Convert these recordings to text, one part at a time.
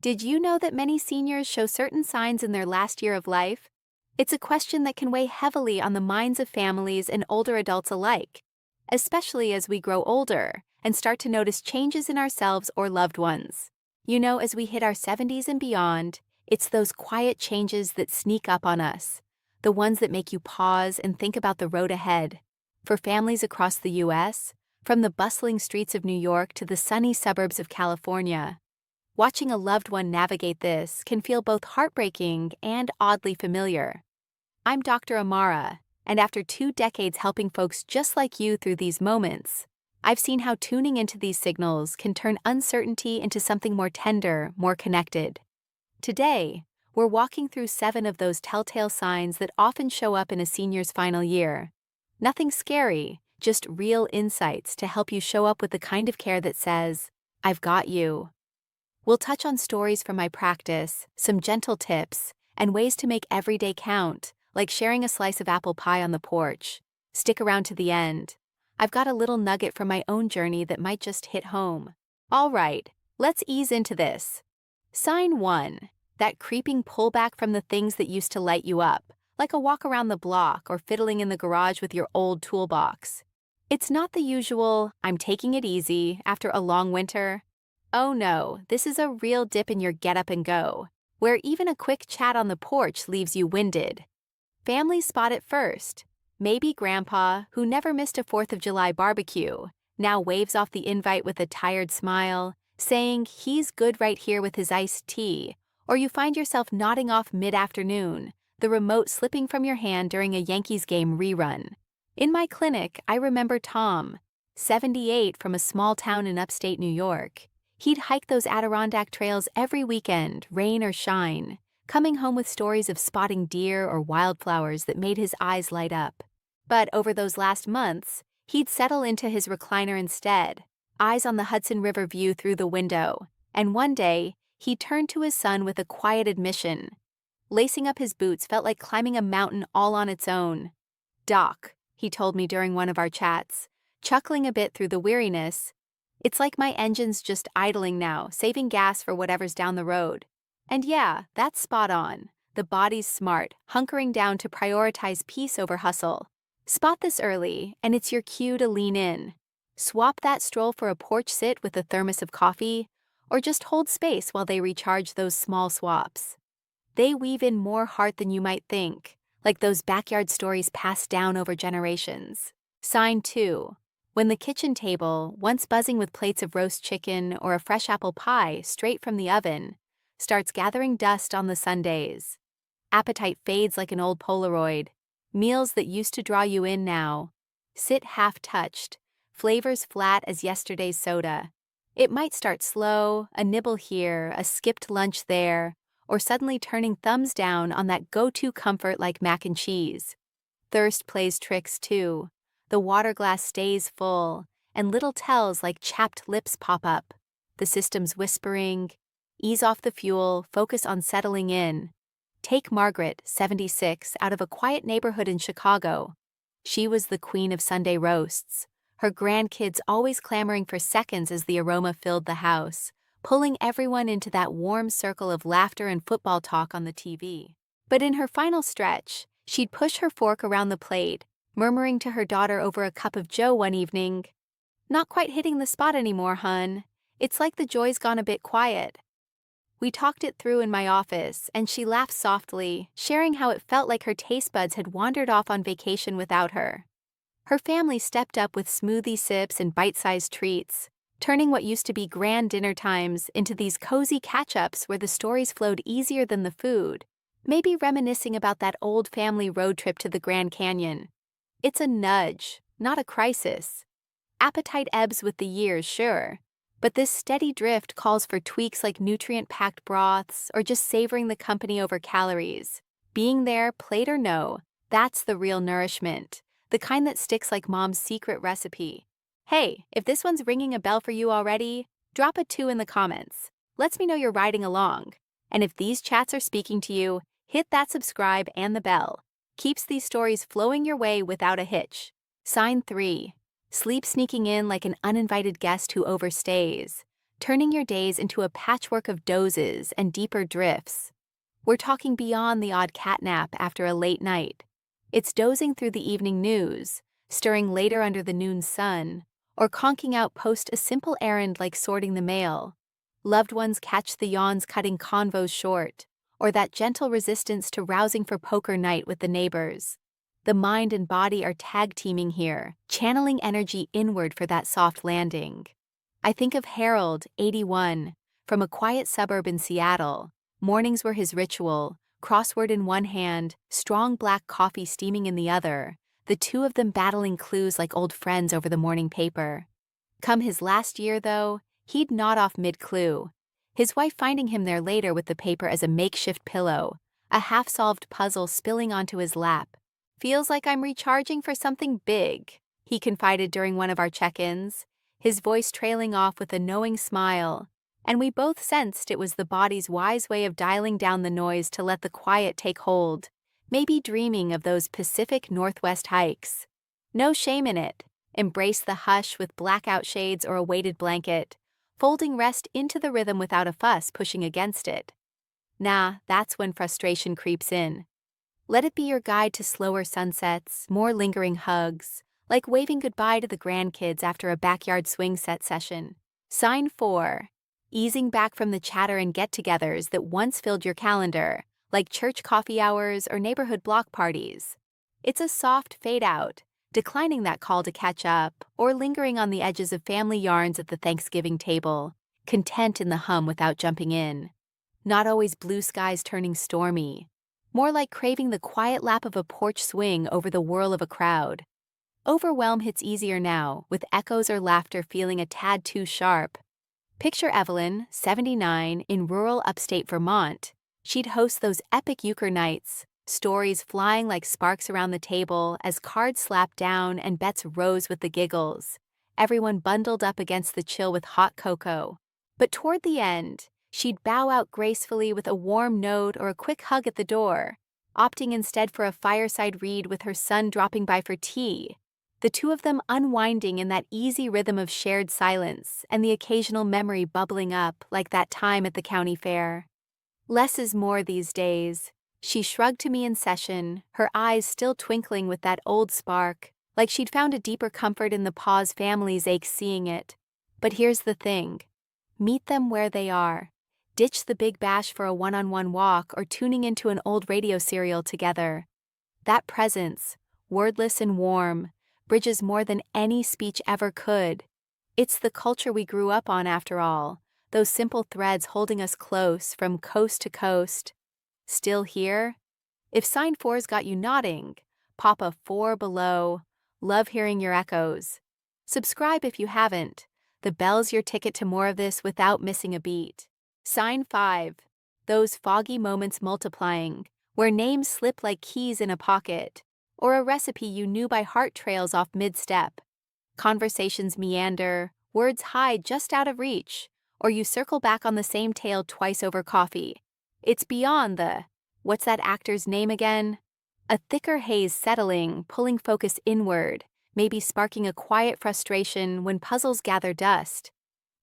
Did you know that many seniors show certain signs in their last year of life? It's a question that can weigh heavily on the minds of families and older adults alike, especially as we grow older and start to notice changes in ourselves or loved ones. You know, as we hit our 70s and beyond, it's those quiet changes that sneak up on us, the ones that make you pause and think about the road ahead. For families across the U.S., from the bustling streets of New York to the sunny suburbs of California, watching a loved one navigate this can feel both heartbreaking and oddly familiar. I'm Dr. Amara, and after 2 decades helping folks just like you through these moments, I've seen how tuning into these signals can turn uncertainty into something more tender, more connected. Today, we're walking through 7 of those telltale signs that often show up in a senior's final year. Nothing scary, just real insights to help you show up with the kind of care that says, "I've got you." We'll touch on stories from my practice, some gentle tips, and ways to make every day count, like sharing a slice of apple pie on the porch. Stick around to the end. I've got a little nugget from my own journey that might just hit home. All right, let's ease into this. Sign 1. That creeping pullback from the things that used to light you up, like a walk around the block or fiddling in the garage with your old toolbox. It's not the usual, "I'm taking it easy" after a long winter. Oh no, this is a real dip in your get up and go, where even a quick chat on the porch leaves you winded. Families spot it first. Maybe Grandpa, who never missed a 4th of July barbecue, now waves off the invite with a tired smile, saying he's good right here with his iced tea, or you find yourself nodding off mid-afternoon, the remote slipping from your hand during a Yankees game rerun. In my clinic, I remember Tom, 78 from a small town in upstate New York. He'd hike those Adirondack trails every weekend, rain or shine, coming home with stories of spotting deer or wildflowers that made his eyes light up. But over those last months, he'd settle into his recliner instead, eyes on the Hudson River view through the window, and one day, he turned to his son with a quiet admission. Lacing up his boots felt like climbing a mountain all on its own. "Doc," he told me during one of our chats, chuckling a bit through the weariness, "it's like my engine's just idling now, saving gas for whatever's down the road." And yeah, that's spot on. The body's smart, hunkering down to prioritize peace over hustle. Spot this early, and it's your cue to lean in. Swap that stroll for a porch sit with a thermos of coffee, or just hold space while they recharge those small swaps. They weave in more heart than you might think, like those backyard stories passed down over generations. Sign 2. When the kitchen table, once buzzing with plates of roast chicken or a fresh apple pie straight from the oven, starts gathering dust on the Sundays. Appetite fades like an old Polaroid. Meals that used to draw you in now sit half-touched, flavors flat as yesterday's soda. It might start slow, a nibble here, a skipped lunch there, or suddenly turning thumbs down on that go-to comfort like mac and cheese. Thirst plays tricks too. The water glass stays full, and little tells like chapped lips pop up. The system's whispering, "Ease off the fuel, focus on settling in." Take Margaret, 76, out of a quiet neighborhood in Chicago. She was the queen of Sunday roasts, her grandkids always clamoring for seconds as the aroma filled the house, pulling everyone into that warm circle of laughter and football talk on the TV. But in her final stretch, she'd push her fork around the plate, murmuring to her daughter over a cup of joe one evening, "Not quite hitting the spot anymore, hun. It's like the joy's gone a bit quiet." We talked it through in my office, and she laughed softly, sharing how it felt like her taste buds had wandered off on vacation without her. Her family stepped up with smoothie sips and bite-sized treats, turning what used to be grand dinner times into these cozy catch-ups where the stories flowed easier than the food, maybe reminiscing about that old family road trip to the Grand Canyon. It's a nudge, not a crisis. Appetite ebbs with the years, sure, but this steady drift calls for tweaks like nutrient-packed broths or just savoring the company over calories. Being there, plate or no, that's the real nourishment, the kind that sticks like mom's secret recipe. Hey, if this one's ringing a bell for you already, drop a 2 in the comments. Lets me know you're riding along. And if these chats are speaking to you, hit that subscribe and the bell. Keeps these stories flowing your way without a hitch. Sign 3. Sleep sneaking in like an uninvited guest who overstays. turning your days into a patchwork of dozes and deeper drifts. We're talking beyond the odd catnap after a late night. It's dozing through the evening news, stirring later under the noon sun, or conking out post a simple errand like sorting the mail. Loved ones catch the yawns cutting convos short, or that gentle resistance to rousing for poker night with the neighbors. The mind and body are tag-teaming here, channeling energy inward for that soft landing. I think of Harold, 81, from a quiet suburb in Seattle. Mornings were his ritual, crossword in one hand, strong black coffee steaming in the other, the two of them battling clues like old friends over the morning paper. Come his last year, though, he'd nod off mid-clue, his wife finding him there later with the paper as a makeshift pillow, a half-solved puzzle spilling onto his lap. "Feels like I'm recharging for something big," he confided during one of our check-ins, his voice trailing off with a knowing smile, and we both sensed it was the body's wise way of dialing down the noise to let the quiet take hold, maybe dreaming of those Pacific Northwest hikes. No shame in it. Embrace the hush with blackout shades or a weighted blanket, folding rest into the rhythm without a fuss pushing against it. Nah, that's when frustration creeps in. Let it be your guide to slower sunsets, more lingering hugs, like waving goodbye to the grandkids after a backyard swing set session. Sign 4. Easing back from the chatter and get-togethers that once filled your calendar, like church coffee hours or neighborhood block parties. It's a soft fade-out, declining that call to catch up or lingering on the edges of family yarns at the Thanksgiving table, content in the hum without jumping in. Not always blue skies turning stormy, more like craving the quiet lap of a porch swing over the whirl of a crowd. Overwhelm hits easier now, with echoes or laughter feeling a tad too sharp. Picture Evelyn, 79, in rural upstate Vermont. She'd host those epic euchre nights, stories flying like sparks around the table as cards slapped down and bets rose with the giggles, everyone bundled up against the chill with hot cocoa. But toward the end, she'd bow out gracefully with a warm note or a quick hug at the door, opting instead for a fireside read with her son dropping by for tea, the two of them unwinding in that easy rhythm of shared silence and the occasional memory bubbling up like that time at the county fair. Less is more these days. She shrugged to me in session, her eyes still twinkling with that old spark, like she'd found a deeper comfort in the pause families ache seeing it. But here's the thing. Meet them where they are. Ditch the big bash for a one-on-one walk or tuning into an old radio serial together. That presence, wordless and warm, bridges more than any speech ever could. It's the culture we grew up on after all, those simple threads holding us close from coast to coast. Still here? If sign 4's got you nodding, pop a 4 below. Love hearing your echoes. Subscribe if you haven't. The bell's your ticket to more of this without missing a beat. Sign 5. Those foggy moments multiplying, where names slip like keys in a pocket, or a recipe you knew by heart trails off mid-step. Conversations meander, words hide just out of reach, or you circle back on the same tale twice over coffee. It's beyond the, what's that actor's name again? A thicker haze settling, pulling focus inward, maybe sparking a quiet frustration when puzzles gather dust.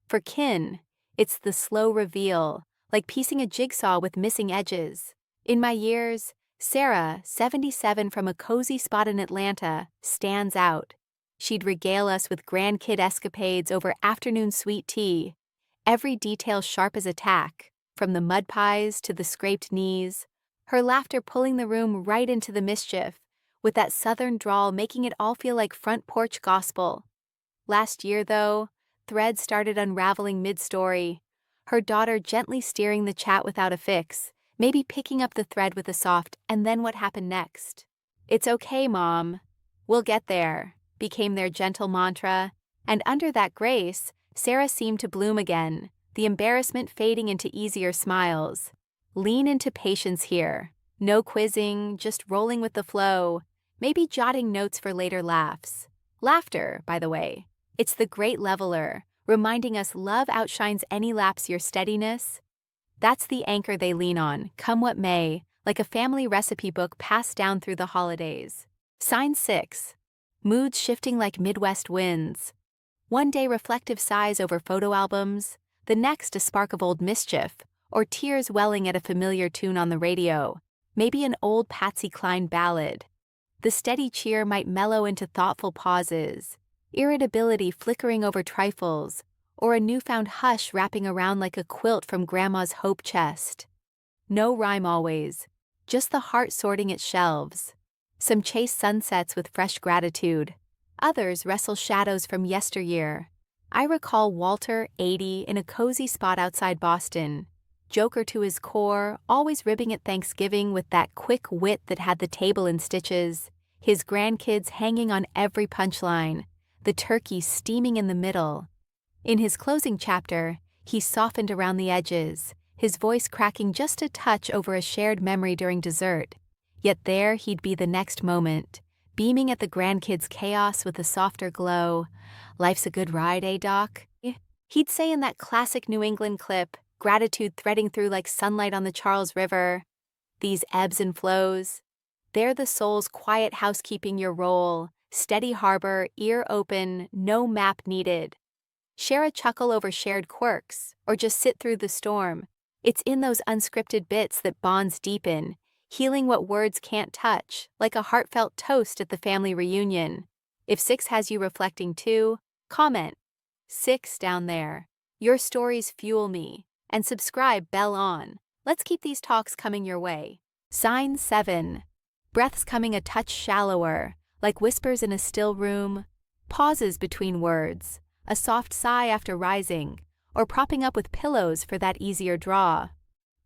For kin, it's the slow reveal, like piecing a jigsaw with missing edges. In my years, Sarah, 77 from a cozy spot in Atlanta, stands out. She'd regale us with grandkid escapades over afternoon sweet tea, every detail sharp as a tack, from the mud pies to the scraped knees, her laughter pulling the room right into the mischief, with that southern drawl making it all feel like front porch gospel. Last year, though, threads started unraveling mid-story, her daughter gently steering the chat without a fix, maybe picking up the thread with a soft, "and then what happened next?" "It's okay, Mom. We'll get there," became their gentle mantra, and under that grace, Sarah seemed to bloom again, the embarrassment fading into easier smiles. Lean into patience here. No quizzing, just rolling with the flow, maybe jotting notes for later laughs. Laughter, by the way. It's the great leveler, reminding us love outshines any lapse your steadiness. That's the anchor they lean on, come what may, like a family recipe book passed down through the holidays. Sign 6. Moods shifting like Midwest winds. One day reflective sighs over photo albums, the next a spark of old mischief, or tears welling at a familiar tune on the radio, maybe an old Patsy Cline ballad. The steady cheer might mellow into thoughtful pauses, irritability flickering over trifles, or a newfound hush wrapping around like a quilt from Grandma's hope chest. No rhyme always, just the heart sorting its shelves. Some chase sunsets with fresh gratitude, others wrestle shadows from yesteryear. I recall Walter, 80, in a cozy spot outside Boston, joker to his core, always ribbing at Thanksgiving with that quick wit that had the table in stitches, his grandkids hanging on every punchline, the turkey steaming in the middle. In his closing chapter, he softened around the edges, his voice cracking just a touch over a shared memory during dessert. Yet there he'd be the next moment, beaming at the grandkids' chaos with a softer glow. "Life's a good ride, eh, Doc?" He'd say in that classic New England clip, gratitude threading through like sunlight on the Charles River. These ebbs and flows, they're the soul's quiet housekeeping your role, steady harbor, ear open, no map needed. Share a chuckle over shared quirks, or just sit through the storm. It's in those unscripted bits that bonds deepen, healing what words can't touch, like a heartfelt toast at the family reunion. If 6 has you reflecting too, comment 6 down there. Your stories fuel me. And subscribe, bell on. Let's keep these talks coming your way. Sign 7. Breaths coming a touch shallower, like whispers in a still room. Pauses between words, a soft sigh after rising, or propping up with pillows for that easier draw.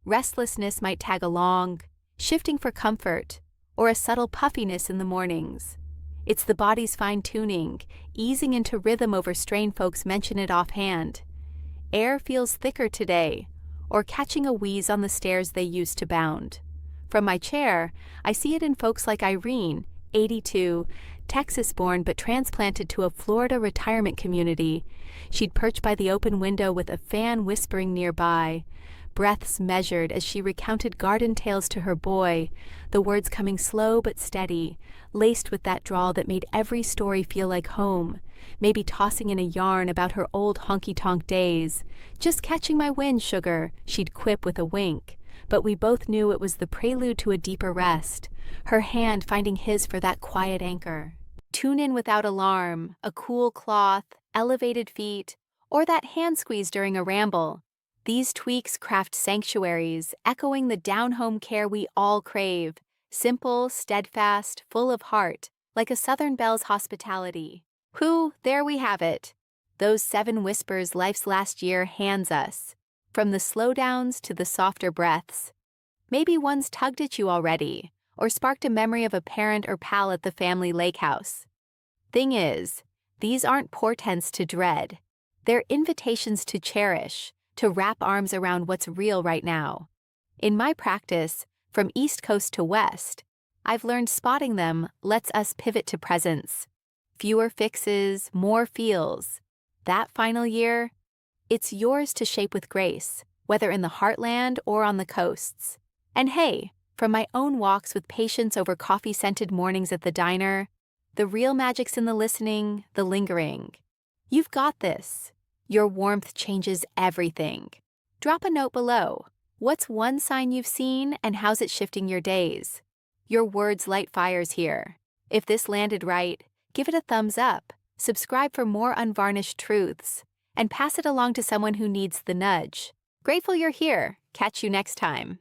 Restlessness might tag along, shifting for comfort, or a subtle puffiness in the mornings. It's the body's fine-tuning, easing into rhythm over strain. Folks mention it offhand. Air feels thicker today, or catching a wheeze on the stairs they used to bound. From my chair, I see it in folks like Irene, 82, Texas-born but transplanted to a Florida retirement community. She'd perch by the open window with a fan whispering nearby, breaths measured as she recounted garden tales to her boy, the words coming slow but steady, laced with that drawl that made every story feel like home. Maybe tossing in a yarn about her old honky-tonk days. "Just catching my wind, sugar," she'd quip with a wink. But we both knew it was the prelude to a deeper rest, her hand finding his for that quiet anchor. Tune in without alarm, a cool cloth, elevated feet, or that hand squeeze during a ramble. These tweaks craft sanctuaries, echoing the down-home care we all crave. Simple, steadfast, full of heart, like a Southern belle's hospitality. There we have it. Those 7 whispers life's last year hands us. From the slowdowns to the softer breaths. Maybe one's tugged at you already, or sparked a memory of a parent or pal at the family lake house. Thing is, these aren't portents to dread. They're invitations to cherish, to wrap arms around what's real right now. In my practice, from East Coast to West, I've learned spotting them lets us pivot to presence. Fewer fixes, more feels. That final year, it's yours to shape with grace, whether in the heartland or on the coasts. And hey, from my own walks with patience over coffee-scented mornings at the diner, the real magic's in the listening, the lingering. You've got this. Your warmth changes everything. Drop a note below. What's one sign you've seen and how's it shifting your days? Your words light fires here. If this landed right, give it a thumbs up, subscribe for more unvarnished truths, and pass it along to someone who needs the nudge. Grateful you're here. Catch you next time.